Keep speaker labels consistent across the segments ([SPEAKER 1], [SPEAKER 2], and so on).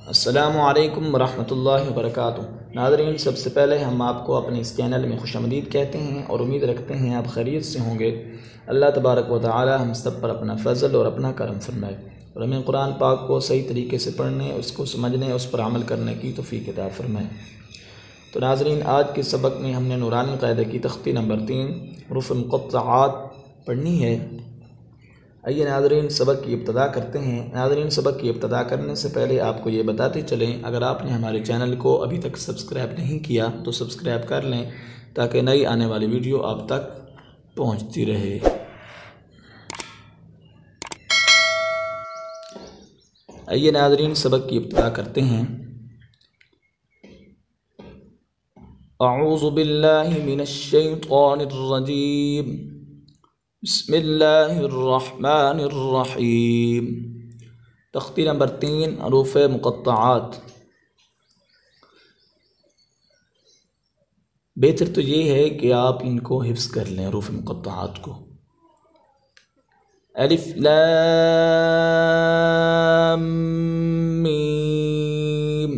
[SPEAKER 1] السلام علیکم ورحمۃ اللہ وبرکاتہ۔ ناظرین، سب سے پہلے ہم آپ کو اپنے اس چینل میں خوش آمدید کہتے ہیں اور امید رکھتے ہیں آپ خیریت سے ہوں گے۔ اللہ تبارک و تعالی ہم سب پر اپنا فضل اور اپنا کرم فرمائے اور ہمیں قرآن پاک کو صحیح طریقے سے پڑھنے، اس کو سمجھنے، اس پر عمل کرنے کی توفیق عطا فرمائے۔ تو ناظرین، آج کے سبق میں ہم نے نورانی قاعدہ کی تختی نمبر 3 حروف مقطعات پڑھنی ہے۔ آئیے ناظرین، سبق کی ابتدا کرتے ہیں۔ ناظرین، سبق کی ابتدا کرنے سے پہلے آپ کو یہ بتاتے چلیں، اگر آپ نے ہمارے چینل کو ابھی تک سبسکرائب نہیں کیا تو سبسکرائب کر لیں تاکہ نئی آنے والی ویڈیو آپ تک پہنچتی رہے۔ آئیے ناظرین، سبق کی ابتدا کرتے ہیں۔ اعوذ باللہ من الشیطان الرجیم، بسم اللہ الرحمن الرحیم۔ تختی نمبر 3 حروف مقطعات۔ بہتر تو یہ ہے کہ آپ ان کو حفظ کر لیں، حروف مقطعات کو۔ الف لام میم،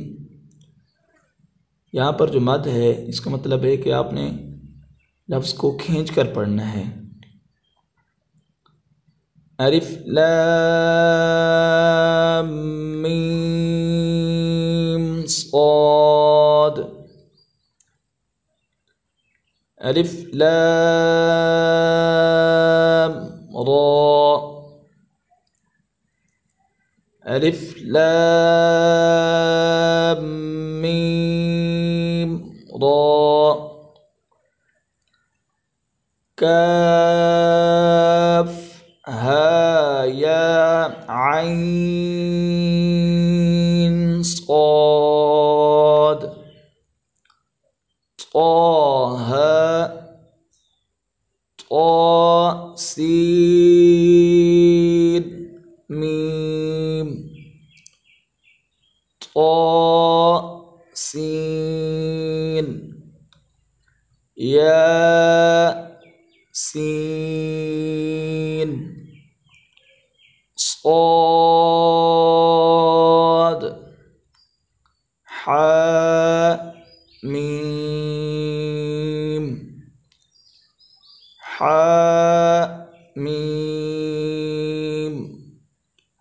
[SPEAKER 1] یہاں پر جو مد ہے اس کا مطلب ہے کہ آپ نے لفظ کو کھینچ کر پڑھنا ہے۔ الف لام میم صاد، الف لام را، الف لام میم را، کاف ہا یا عین صاد، طہ طا سین میم، طا سین یا سین، صاد ح میم، ح میم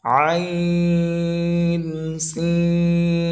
[SPEAKER 1] عین سین